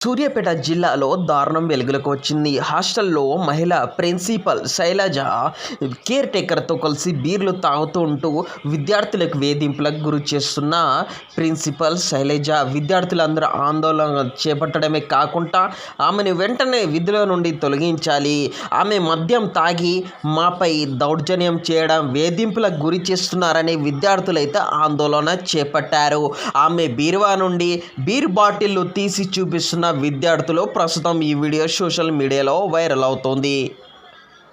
సూర్యాపేట జిల్లాలో దారుణం వెలుగులోకి వచ్చింది. హాస్టల్లో మహిళ ప్రిన్సిపల్ శైలజ కేర్ టేకర్తో కలిసి బీర్లు తాగుతూ ఉంటూ విద్యార్థులకు వేధింపులకు గురి చేస్తున్న ప్రిన్సిపల్ శైలజ విద్యార్థులందరూ ఆందోళన చేపట్టడమే కాకుండా ఆమెను వెంటనే విధుల నుండి తొలగించాలి, ఆమె మద్యం తాగి మాపై దౌర్జన్యం చేయడం, వేధింపులకు గురి చేస్తున్నారని విద్యార్థులైతే ఆందోళన చేపట్టారు. ఆమె బీరువా నుండి బీర్ బాటిళ్లు తీసి చూపిస్తున్న విద్యార్థులు ప్రస్తుతం ఈ వీడియో సోషల్ మీడియాలో వైరల్ అవుతోంది.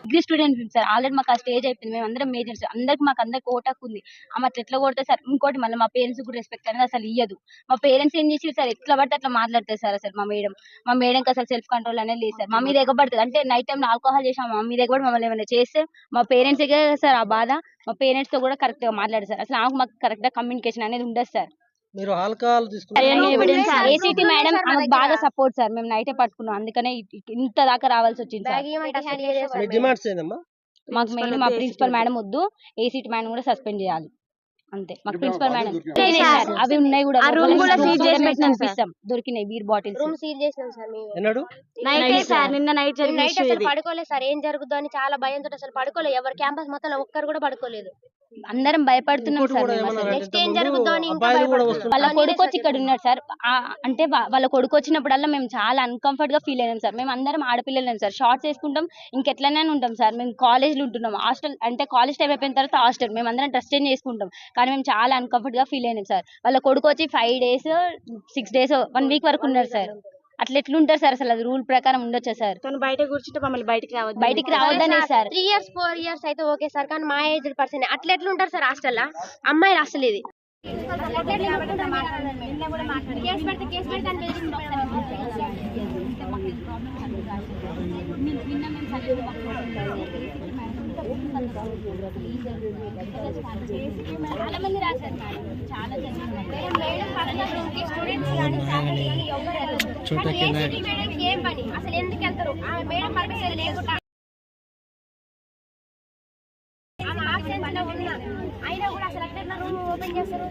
Degree student sir. ఆల్రెడీ మాకు ఆ స్టేజ్ అయిపోయింది. మేము అందరం మేజర్స్. అందరికి ఓటాకు ఉంది. ఆమె అట్లా ఎట్లా కొడితే సార్. ఇంకోటి మళ్ళీ మా పేరెంట్స్ కూడా రెస్పెక్ట్ అనేది అసలు ఇయ్యదు. మా పేరెంట్స్ ఏం చేసి సార్ ఎట్లా పడితే అట్లా మాట్లాడతారు సార్. అసలు మా మేడంకి అసలు సెల్ఫ్ కంట్రోల్ అనేది లేదు సార్. మా మీద ఎగబడుతుంది. అంటే నైట్ టైంలో ఆల్కహాల్ చేసాం, మా మీద ఎగబడి మమ్మల్ని ఏమైనా చేస్తే మా పేరెంట్స్ సార్ ఆ బాధ. మా పేరెంట్స్ తో కూడా కరెక్ట్ గా మాట్లాడారు సార్. అసలు మాకు కరెక్ట్ గా కమ్యూనికేషన్ అనేది ఉండదు సార్. మీరు ఆల్కహాల్ ఏసీటీ మేడం బాగా సపోర్ట్ సార్. మేము నైటే పట్టుకున్నాం, అందుకనే ఇంత దాకా రావాల్సి వచ్చింది సార్. మాకు మెయిన్ మా ప్రిన్సిపల్ మేడం వద్దు, ఏసీటీ మేడం కూడా సస్పెండ్ చేయాలి అంతే. మాకు ప్రిన్సిపల్ మేడం అవి ఉన్నాయి కూడా, దొరికినాయి బీర్ బాటిల్స్. నిన్న నైట్ పడుకోలేదు సార్. ఏం జరుగుతుందో అని చాలా భయంతో అసలు పడుకోలేదు. ఎవరు క్యాంపస్ మొత్తం ఒక్కరు కూడా పడుకోలేదు. అందరం భయపడుతున్నాం సార్. నెక్స్ట్ ఏం జరుగుతుందో అని వాళ్ళ కొడుకు వచ్చి ఇక్కడ ఉన్నాడు సార్. అంటే వాళ్ళ కొడుకు వచ్చినప్పుడల్లా మేము చాలా అన్కంఫర్ట్ గా ఫీల్ అయినాం సార్. మేము అందరం ఆడపిల్లలేం సార్. షార్ట్స్ వేసుకుంటాం, ఇంకెట్లనే ఉంటాం సార్. మేము కాలేజ్లో ఉంటున్నాం. హాస్టల్ అంటే కాలేజ్ టైం అయిపోయిన తర్వాత హాస్టల్ మేము అందరం డ్రెస్ చేంజ్ చేసుకుంటాం. కానీ మేము చాలా అన్కంఫర్ట్ గా ఫీల్ అయినాం సార్. వాళ్ళ కొడుకు వచ్చి 5 days 6 days 1 week వరకు ఉన్నారు సార్. అట్లా ఎట్లుంటారు సార్? అసలు అది రూల్ ప్రకారం ఉండొచ్చా సార్? బయట కూర్చుంటే మమ్మల్ని బయటికి రావద్దనే సార్. 3 years 4 years అయితే ఓకే సార్, కానీ మా ఏజ్ పర్సన్ అట్లా ఎట్లుంటారు సార్ హాస్టల్ అమ్మాయిలు? అసలు ఇది చాలా మంది రాశారు మేడం, చాలా ఏం పని అసలు ఎందుకు వెళ్తారు? మేడం పర్మిషన్ లేకుండా అయినా కూడా అసలు రూమ్ ఓపెన్ చేస్తారు.